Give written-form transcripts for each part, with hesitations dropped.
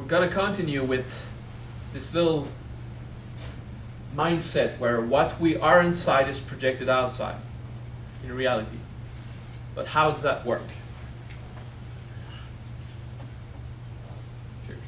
we're going to continue with this little mindset where what we are inside is projected outside in reality. But how does that work? Cheers.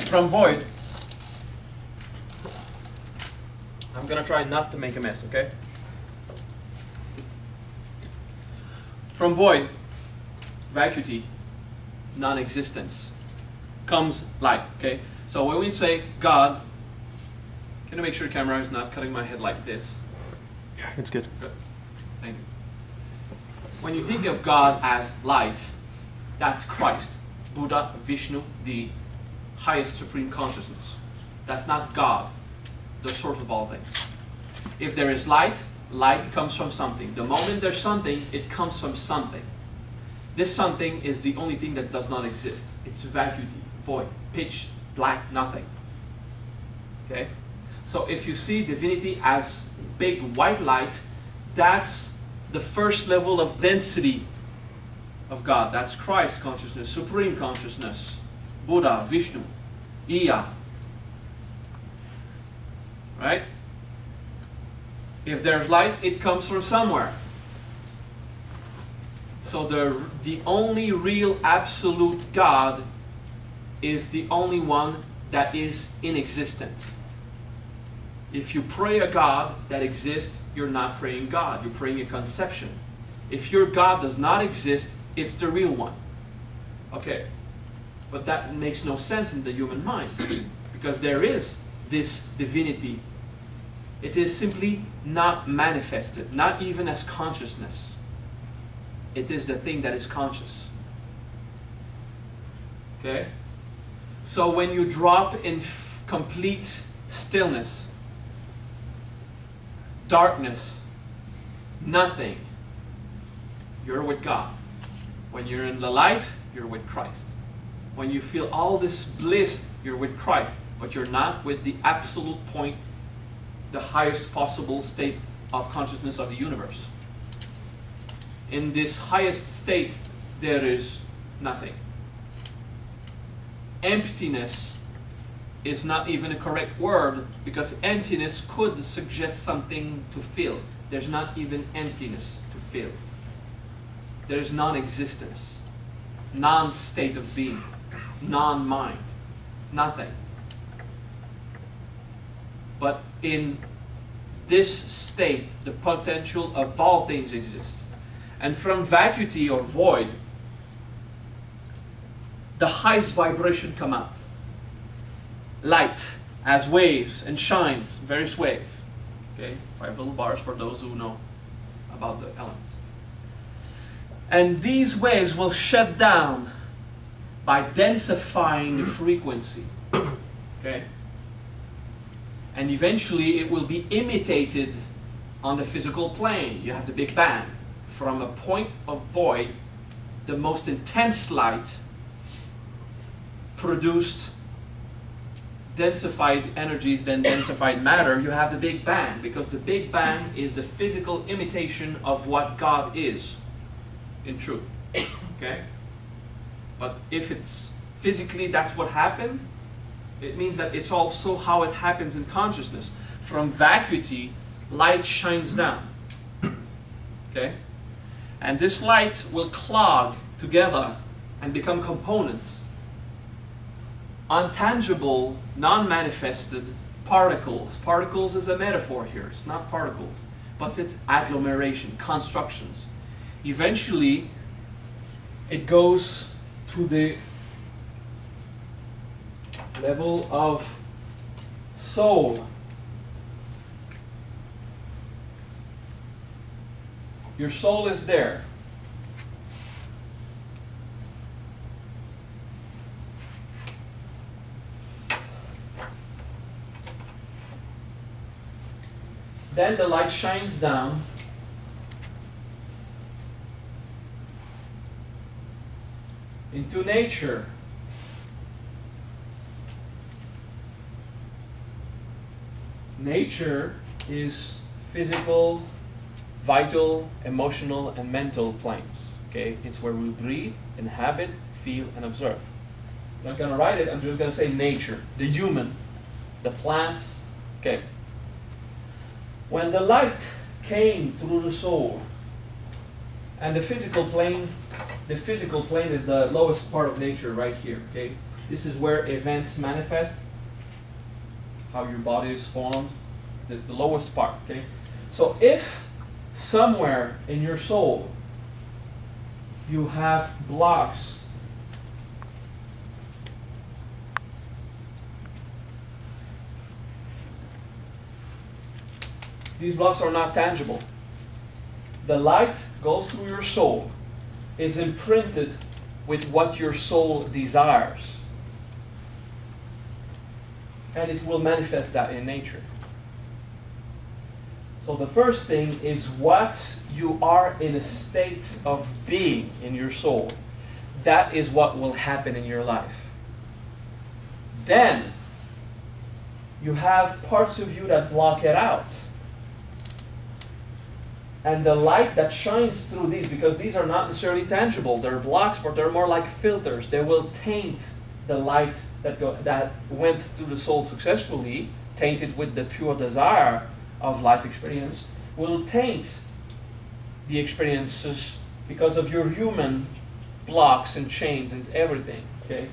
From void, I'm going to try not to make a mess, okay? From void, vacuity, non-existence, comes light, okay? So when we say God, can I make sure the camera is not cutting my head like this? Yeah, it's good. Good. Thank you. When you think of God as light, that's Christ, Buddha, Vishnu, the highest supreme consciousness. That's not God, the source of all things. If there is light, light comes from something. The moment there's something, it comes from something. This something is the only thing that does not exist. It's vacuity, void, pitch, black, nothing. Okay? So if you see divinity as big white light, that's the first level of density of God. That's Christ consciousness, supreme consciousness, Buddha, Vishnu, Iya. Right? If there's light, it comes from somewhere. So the only real absolute God is the only one that is inexistent. If you pray a God that exists, you're not praying God, you're praying a conception. If your God does not exist, it's the real one. Okay. But that makes no sense in the human mind, because there is this divinity. It is simply not manifested, not even as consciousness. It is the thing that is conscious. Okay? So when you drop in complete stillness, darkness, nothing, you're with God. When you're in the light, you're with Christ. When you feel all this bliss, you're with Christ, but you're not with the absolute point, the highest possible state of consciousness of the universe. In this highest state, there is nothing. Emptiness is not even a correct word, because emptiness could suggest something to fill. There's not even emptiness to fill. There is non-existence, non-state of being. Non-mind, nothing. But in this state, the potential of all things exists. And from vacuity or void, the highest vibration come out. Light as waves and shines, various wave. Okay, 5 little bars for those who know about the elements. And these waves will shut down by densifying the frequency, okay? And eventually it will be imitated on the physical plane. You have the Big Bang. From a point of void, the most intense light produced densified energies, then densified matter. You have the Big Bang, because the Big Bang is the physical imitation of what God is in truth, okay? But if it's physically that's what happened, it means that it's also how it happens in consciousness. From vacuity, light shines down. Okay? And this light will clog together and become components. untangible, non-manifested particles. Particles is a metaphor here. It's not particles, but it's agglomeration, constructions. Eventually, it goes to the level of soul. Your soul is there. Then the light shines down into nature. Nature is physical, vital, emotional, and mental planes. Okay, it's where we breathe, inhabit, feel, and observe. I'm not going to write it. I'm just going to say nature, the human, the plants. Okay. When the light came through the soul, and the physical plane is the lowest part of nature right here. Okay, this is where events manifest, how your body is formed, the lowest part. Okay, so if somewhere in your soul you have blocks, these blocks are not tangible. The light goes through your soul, is imprinted with what your soul desires, and it will manifest that in nature. So the first thing is what you are in a state of being in your soul. That is what will happen in your life. Then you have parts of you that block it out. And the light that shines through these, because these are not necessarily tangible, they're blocks, but they're more like filters. They will taint the light that went through the soul successfully, tainted with the pure desire of life experience, will taint the experiences because of your human blocks and chains and everything. Okay?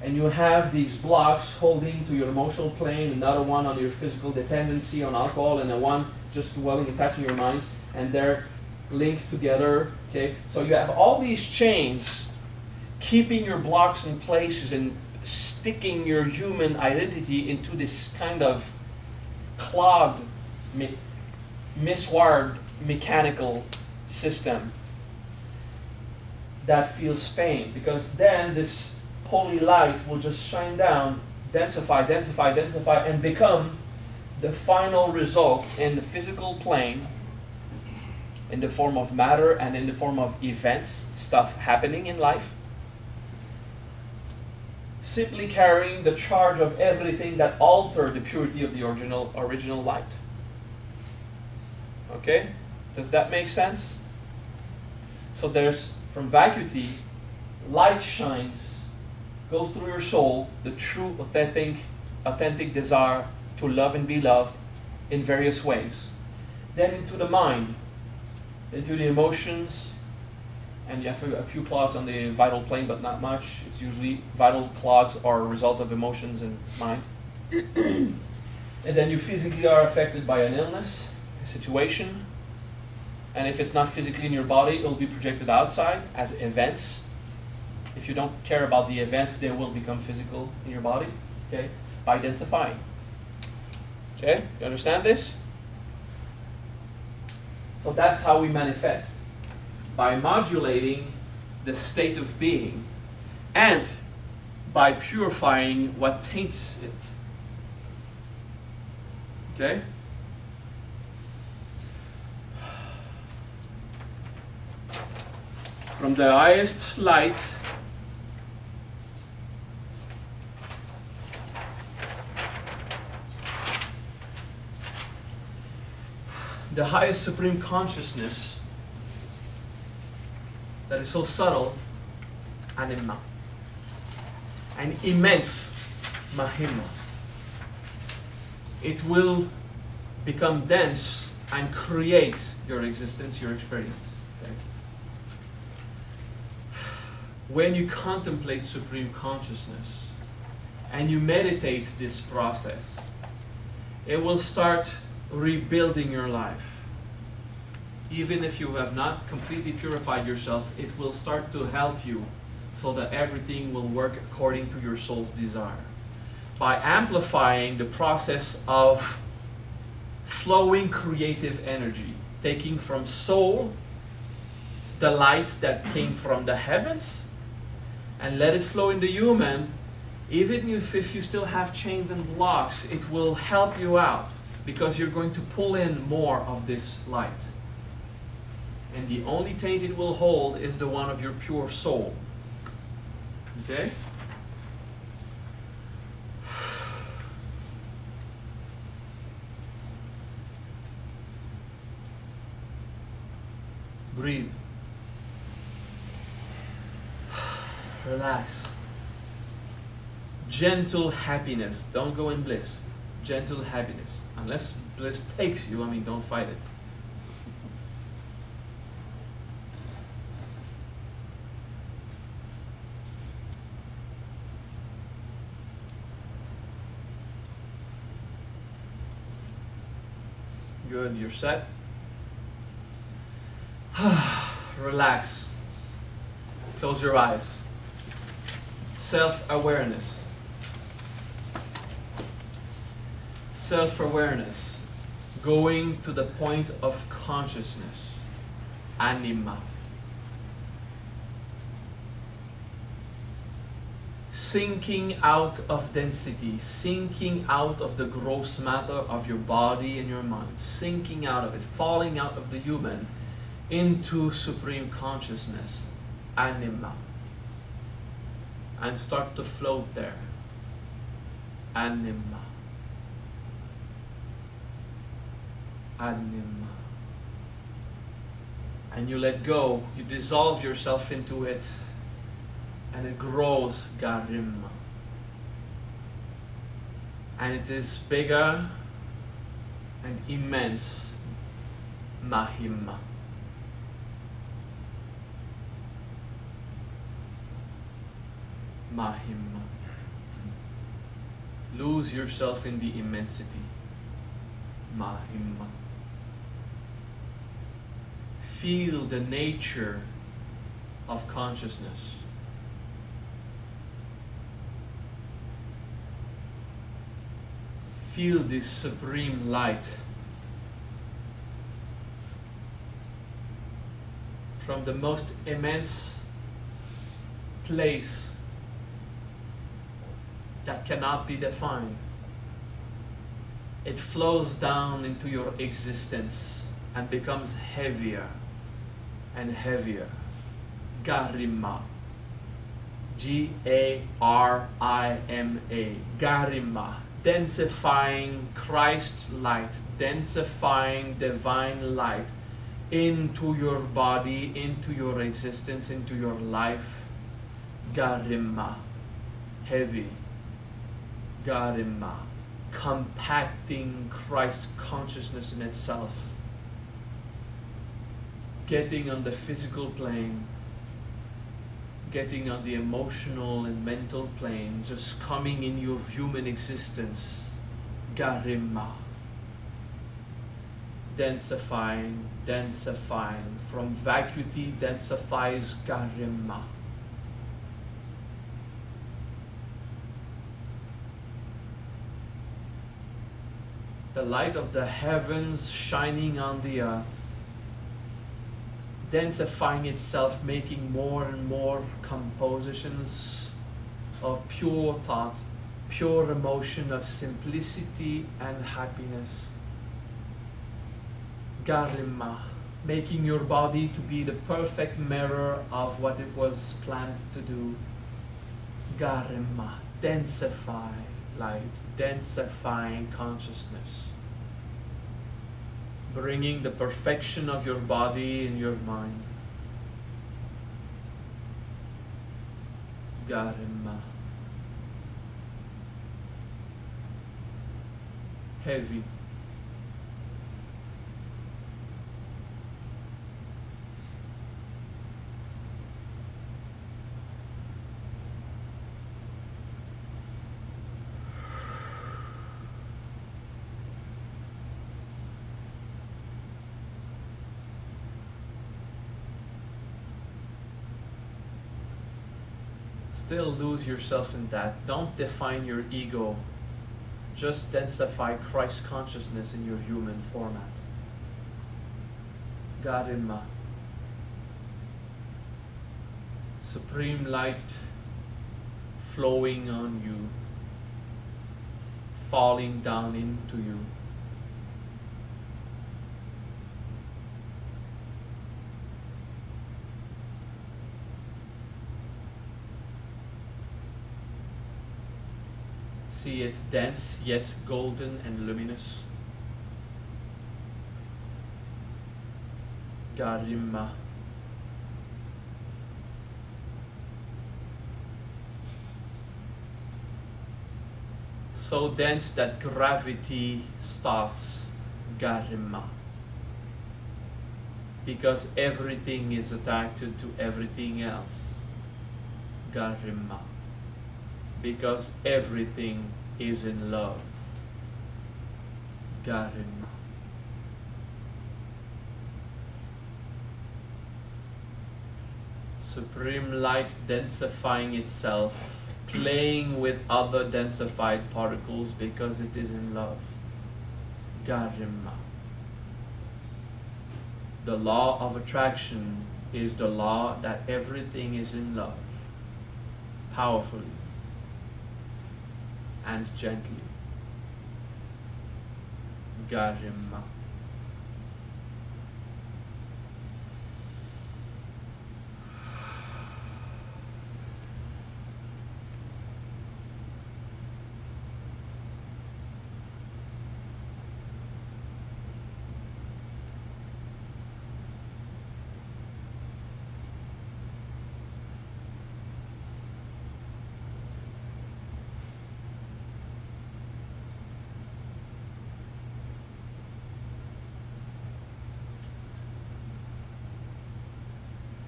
And you have these blocks holding to your emotional plane, another one on your physical dependency on alcohol, and then one just dwelling, attaching your minds. And they're linked together. Okay, so you have all these chains keeping your blocks in places and sticking your human identity into this kind of clogged, miswired mechanical system that feels pain. Because then this holy light will just shine down, densify, densify, densify, and become the final result in the physical plane, in the form of matter and in the form of events, stuff happening in life, simply carrying the charge of everything that altered the purity of the original light. Okay? Does that make sense? So there's, from vacuity, light shines, goes through your soul, the true, authentic desire to love and be loved in various ways. Then into the mind, into the emotions, and you have a few clogs on the vital plane, but not much. It's usually vital clogs are a result of emotions and mind. And then you physically are affected by an illness, a situation, and if it's not physically in your body, it will be projected outside as events. If you don't care about the events, they will become physical in your body, okay, by densifying. Okay, you understand this? So that's how we manifest, by modulating the state of being and by purifying what taints it. Okay? From the highest light, the highest supreme consciousness that is so subtle, anima, an immense mahima. It will become dense and create your existence, your experience. Okay? When you contemplate supreme consciousness, and you meditate this process, it will start rebuilding your life. Even if you have not completely purified yourself, it will start to help you so that everything will work according to your soul's desire. By amplifying the process of flowing creative energy, taking from soul the light that came from the heavens and let it flow in the human, even if you still have chains and blocks, it will help you out because you're going to pull in more of this light. And the only taint it will hold is the one of your pure soul. Okay? Breathe. Relax. Gentle happiness. Don't go in bliss. Gentle happiness. Unless bliss takes you, don't fight it. Good, you're set. Relax. Close your eyes. Self-awareness. Self-awareness. Going to the point of consciousness. Anima. Sinking out of density, sinking out of the gross matter of your body and your mind, sinking out of it, falling out of the human into supreme consciousness, anima, and start to float there, anima, anima, and you let go, you dissolve yourself into it, and it grows, Garimma. And it is bigger and immense, Mahimma. Mahimma. Lose yourself in the immensity, Mahimma. Feel the nature of consciousness. Feel this supreme light from the most immense place that cannot be defined. It flows down into your existence and becomes heavier and heavier. Garima. G-A-R-I-M-A. Garima. Densifying Christ light, densifying divine light into your body, into your existence, into your life. Garima, heavy. Garima, compacting Christ consciousness in itself. Getting on the physical plane, getting on the emotional and mental plane, just coming in your human existence. Garima. Densifying, densifying. From vacuity densifies Garima. The light of the heavens shining on the earth, densifying itself, making more and more compositions of pure thought, pure emotion of simplicity and happiness. Garima, making your body to be the perfect mirror of what it was planned to do. Garima, densify light, densifying consciousness. Bringing the perfection of your body in your mind. Garima. Heavy. still lose yourself in that. Don't define your ego. Just densify Christ consciousness in your human format. Garima. Supreme light flowing on you, falling down into you. See it dense yet golden and luminous. Garima. So dense that gravity starts. Garima. Because everything is attracted to everything else. Garima. Because everything is in love. Garima. Supreme light densifying itself, playing with other densified particles because it is in love. Garima. The law of attraction is the law that everything is in love. Powerfully and gently. Garima.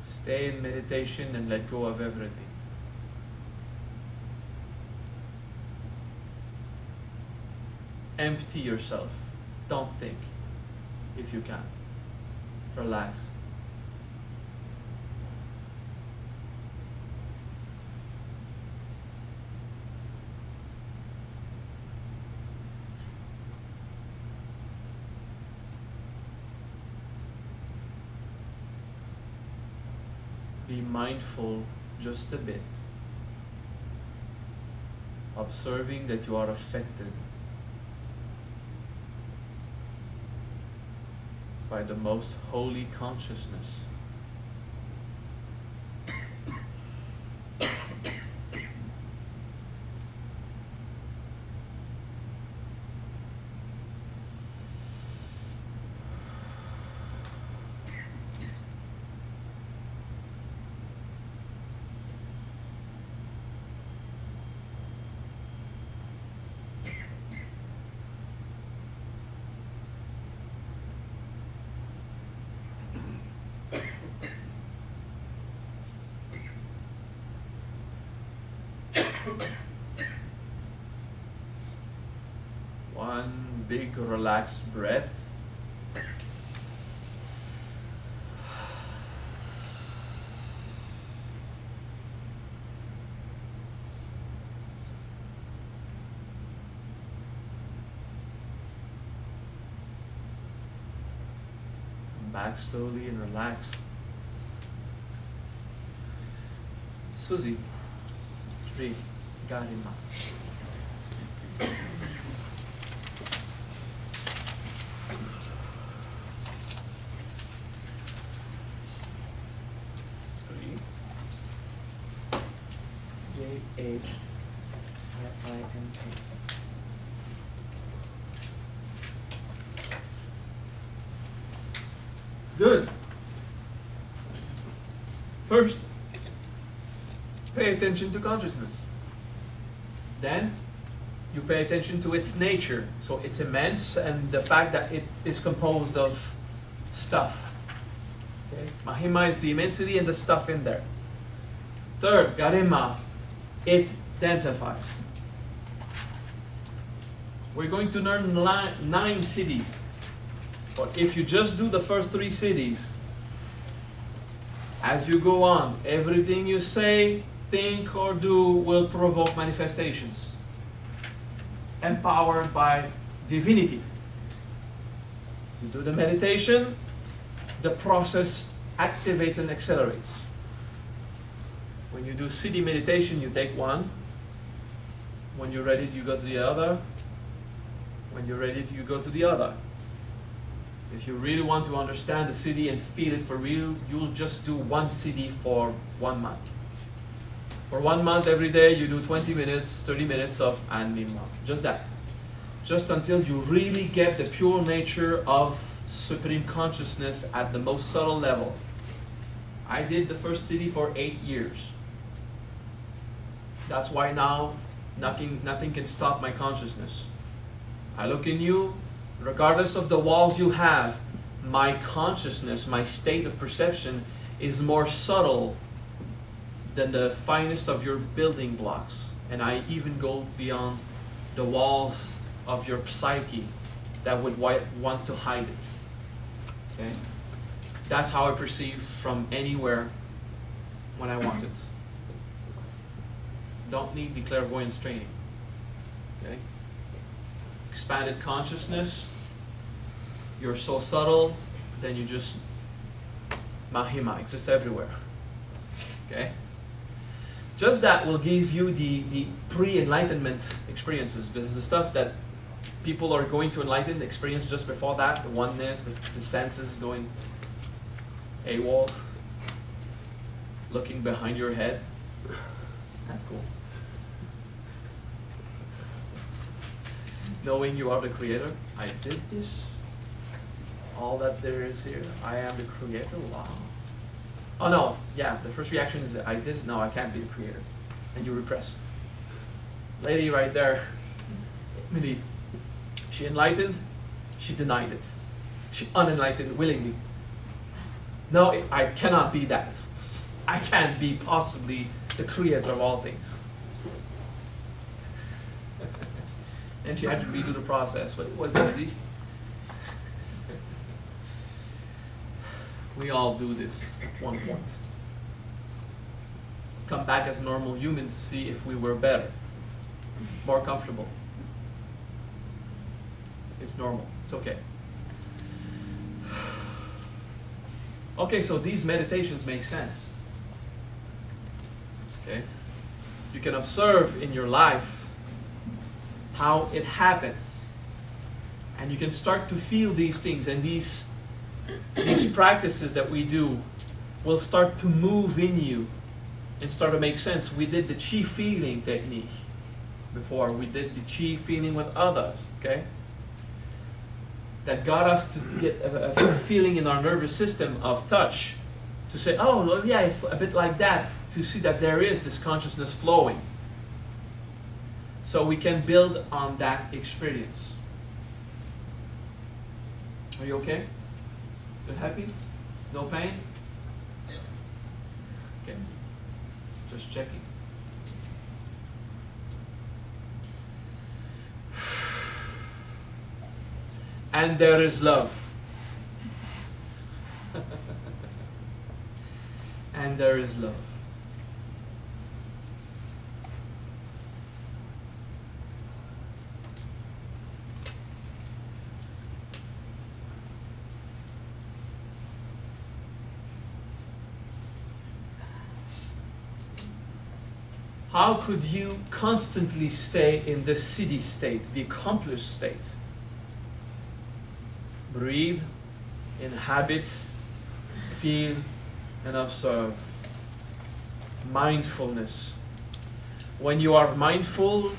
Stay in meditation and let go of everything. Empty yourself. Don't think, if you can. Relax. Be mindful just a bit, observing that you are affected by the most holy consciousness. One big relaxed breath. Come back slowly and relax. Siddhi, 3, Garima. J-A-I-I-N-K. Good. First, pay attention to consciousness. Then, you pay attention to its nature. So it's immense, and the fact that it is composed of stuff. Okay? Mahima is the immensity and the stuff in there. Third, Garima, it densifies. We're going to learn 9 siddhis. But if you just do the first 3 siddhis, as you go on, everything you say think or do will provoke manifestations. Empowered by divinity. You do the meditation, the process activates and accelerates. When you do Siddhi meditation, you take one. When you're ready, you go to the other. When you're ready, you go to the other. If you really want to understand the Siddhi and feel it for real, you'll just do one Siddhi for 1 month. For 1 month, every day, you do 20 minutes, 30 minutes of Anima. Just that. Just until you really get the pure nature of Supreme Consciousness at the most subtle level. I did the first Siddhi for 8 years. That's why now nothing can stop my consciousness. I look in you, regardless of the walls you have, my consciousness, my state of perception is more subtle than the finest of your building blocks. And I even go beyond the walls of your psyche that would want to hide it. Okay? That's how I perceive from anywhere when I want it. Don't need the clairvoyance training. Okay? Expanded consciousness, you're so subtle, then you just Mahima exists everywhere. Okay? Just that will give you the pre-enlightenment experiences, the stuff that people are going to enlighten, experience just before that, the oneness, the senses going AWOL, looking behind your head. That's cool. Knowing you are the creator. I did this. All that there is here. I am the creator. Wow. Oh no. Yeah, the first reaction is that I did. No, I can't be the creator. And you repress. Lady right there. Really. She enlightened. She denied it. She unenlightened willingly. No, I cannot be that. I can't be possibly the creator of all things. And she had to redo the process, but it was easy. We all do this at one point. Come back as normal humans to see if we were better, more comfortable. It's normal. It's okay. Okay, so these meditations make sense. Okay? You can observe in your life how it happens. And you can start to feel these things, and these practices that we do will start to move in you and start to make sense. We did the chi feeling technique before. We did the chi feeling with others, okay? That got us to get a feeling in our nervous system of touch, to say, oh, well, yeah, it's a bit like that, to see that there is this consciousness flowing. So we can build on that experience. Are you okay? You happy? No pain? Okay. Just checking. And there is love. And there is love. How could you constantly stay in the Siddhi state, the accomplished state? Breathe, inhabit, feel, and observe. Mindfulness. When you are mindful,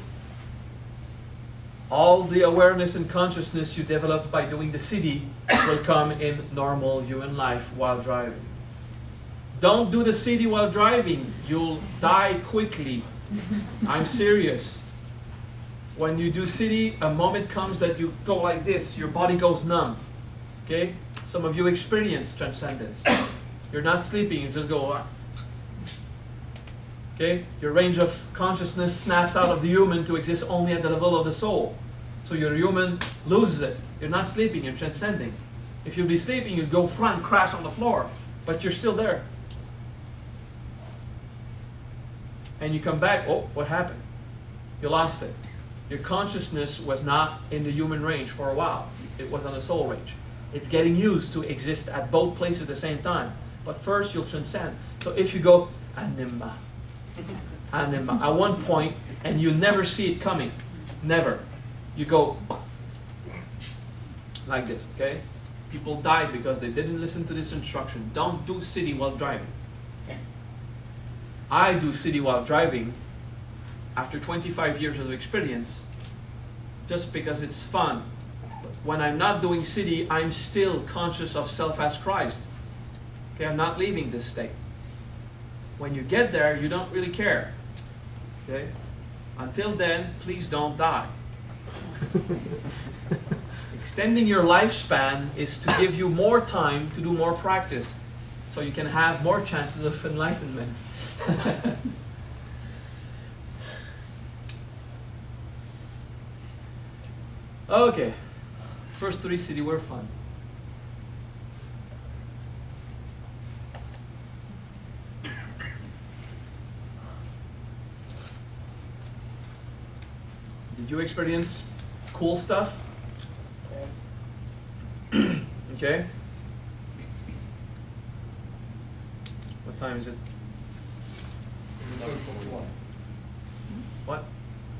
all the awareness and consciousness you developed by doing the Siddhi will come in normal human life while driving. Don't do the Siddhi while driving. You'll die quickly. I'm serious. When you do Siddhi, a moment comes that you go like this. Your body goes numb. Okay? Some of you experience transcendence. You're not sleeping. You just go. Okay? Your range of consciousness snaps out of the human to exist only at the level of the soul. So your human loses it. You're not sleeping. You're transcending. If you'd be sleeping, you'd go front, crash on the floor. But you're still there. and you come back, oh, what happened? You lost it. Your consciousness was not in the human range for a while. It was on the soul range. It's getting used to exist at both places at the same time. But first you'll transcend. So if you go, anima, anima, at one point, and you never see it coming, never. You go like this, okay? People died because they didn't listen to this instruction. Don't do Siddhi while driving. I do Siddhi while driving after 25 years of experience just because it's fun. But when I'm not doing Siddhi, I'm still conscious of self as Christ. Okay, I'm not leaving this state. When you get there, you don't really care. Okay? Until then, please don't die. Extending your lifespan is to give you more time to do more practice, so you can have more chances of enlightenment. Okay, first 3 Siddhi were fun. Did you experience cool stuff? Okay. What time is it? 11:41. What?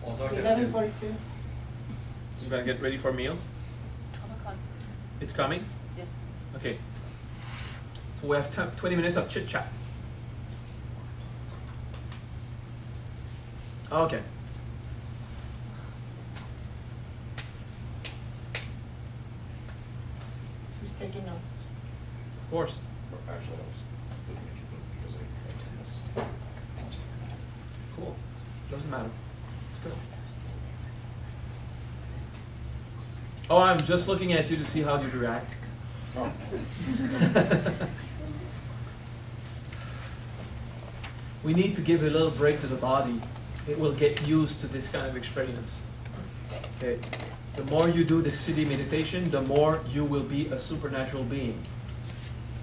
11:42. You gonna get ready for a meal? 12 o'clock. It's coming? Yes. Okay. So we have 20 minutes of chit chat. Okay. Who's taking notes? Of course. Actually, I was looking at your book because I missed. Cool. Doesn't matter. It's good. Oh, I'm just looking at you to see how you react. Oh. We need to give a little break to the body. It will get used to this kind of experience. Okay. The more you do the Siddhi meditation, the more you will be a supernatural being.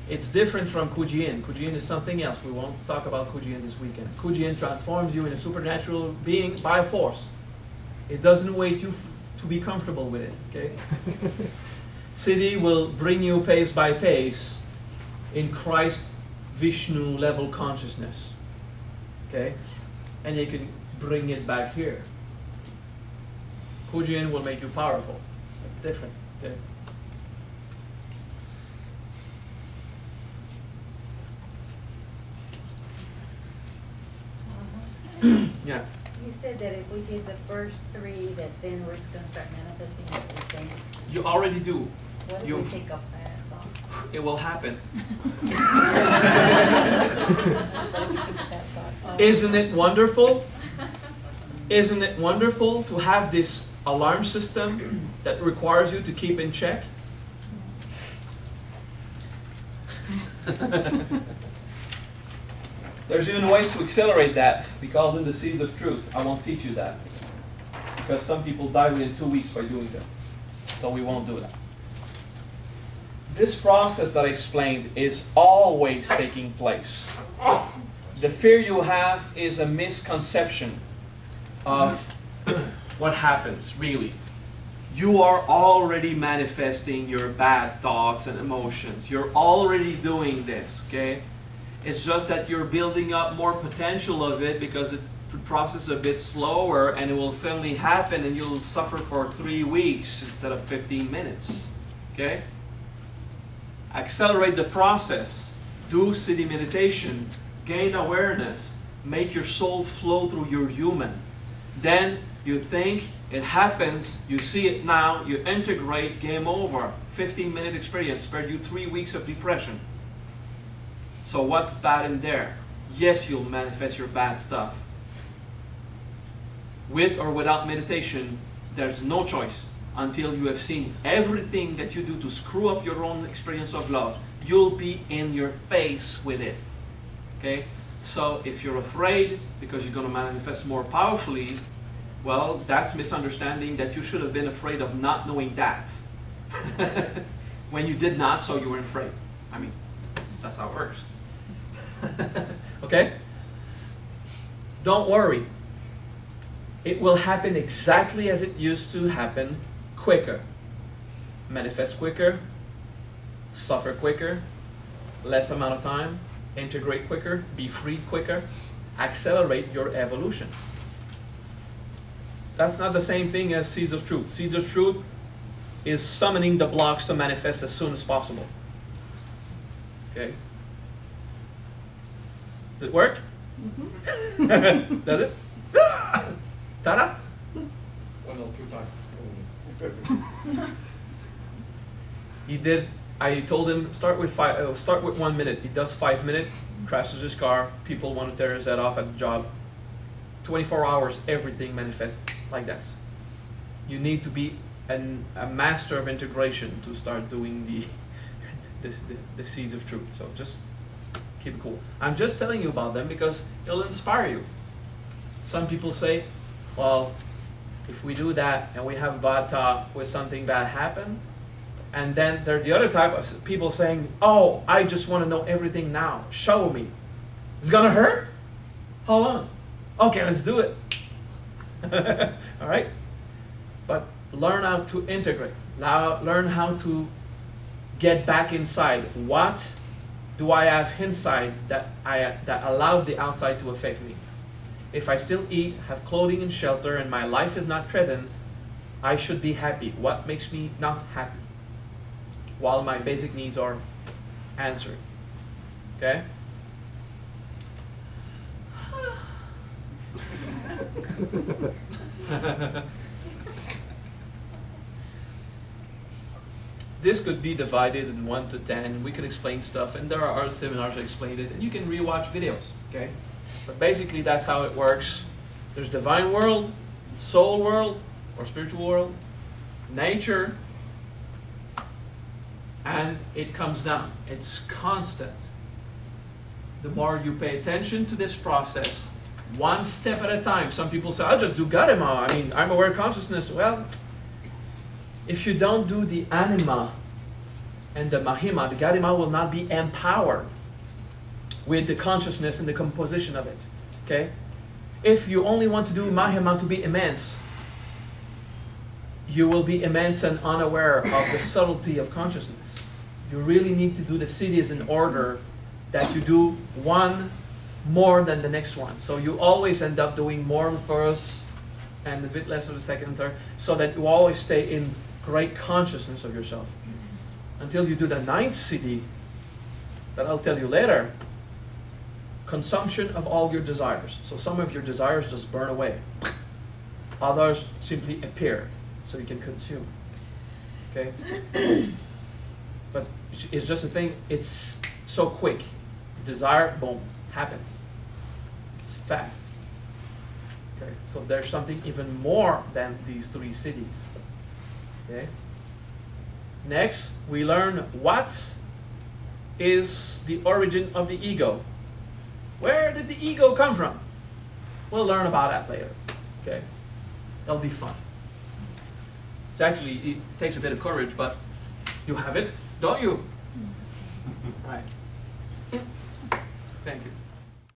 It's different from Kuji-in. Kuji-in is something else. We won't talk about Kuji-in this weekend. Kuji-in transforms you in a supernatural being by force. It doesn't wait you to be comfortable with it. Okay. Siddhi will bring you pace by pace in Christ Vishnu level consciousness. Okay? And you can bring it back here. Kuji-in will make you powerful. It's different. Okay? Yeah. You said that if we did the first 3, that then we're going to start manifesting everything. You already do. What if You- we take up that thought? It will happen. That thought? Isn't it wonderful? Isn't it wonderful to have this alarm system that requires you to keep in check? There's even ways to accelerate that. We call them the seeds of truth. I won't teach you that. Because some people die within 2 weeks by doing them. So we won't do that. This process that I explained is always taking place. The fear you have is a misconception of what happens, really. You are already manifesting your bad thoughts and emotions. You're already doing this, okay? It's just that you're building up more potential of it because the process is a bit slower and it will finally happen and you'll suffer for 3 weeks instead of 15 minutes, okay? Accelerate the process. Do Siddhi meditation. Gain awareness. Make your soul flow through your human. Then you think, it happens, you see it now, you integrate, game over. 15-minute experience, spared you 3 weeks of depression. So what's bad in there? Yes, you'll manifest your bad stuff. With or without meditation, there's no choice. Until you have seen everything that you do to screw up your own experience of love, you'll be in your face with it. Okay? So if you're afraid because you're going to manifest more powerfully, well, that's misunderstanding that you should have been afraid of not knowing that. When you did not, so you were afraid. I mean, that's how it works. Okay? Don't worry. It will happen exactly as it used to happen, quicker. Manifest quicker, suffer quicker, less amount of time, integrate quicker, be freed quicker, accelerate your evolution. That's not the same thing as seeds of truth. Seeds of truth is summoning the blocks to manifest as soon as possible. Okay? Does it work? Mm-hmm. Does it? Ta-da! 1 or 2 times. He did. I told him start with 1 minute. He does 5 minutes, crashes his car. People want to tear his head off at the job. 24 hours, everything manifests like that. You need to be a master of integration to start doing the seeds of truth. So just keep it cool. I'm just telling you about them because it'll inspire you. Some people say, well, if we do that and we have a bad thought with something bad happen, and then there's the other type of people saying, oh, I just want to know everything now. Show me. It's gonna hurt? How long? Okay, let's do it. All right? But learn how to integrate. Learn how to get back inside. What do I have inside that allowed the outside to affect me? If I still eat, have clothing and shelter, and my life is not threatened, I should be happy. What makes me not happy? While my basic needs are answered. Okay? This could be divided in 1 to 10. We could explain stuff, and there are other seminars that explain it, and you can rewatch videos. Okay? But basically, that's how it works. There's divine world, soul world, or spiritual world, nature, and it comes down. It's constant. The more you pay attention to this process, one step at a time. Some people say, I'll just do Garima. I mean, I'm aware consciousness. Well, if you don't do the anima and the mahima, the Garima will not be empowered with the consciousness and the composition of it. Okay? If you only want to do mahima to be immense, you will be immense and unaware of the subtlety of consciousness. You really need to do the siddhis in order that you do one more than the next one. So you always end up doing more of the first and a bit less of the second and third, so that you always stay in great consciousness of yourself. Until you do the 9th siddhi, that I'll tell you later, consumption of all your desires. So some of your desires just burn away. Others simply appear, so you can consume. Okay? But it's just a thing, it's so quick. Desire, boom, happens. It's fast. Okay? So there's something even more than these 3 siddhis. Okay? Next, we learn what is the origin of the ego. Where did the ego come from? We'll learn about that later. Okay? That'll be fun. It's actually, it takes a bit of courage, but you have it, don't you? Right. Thank you.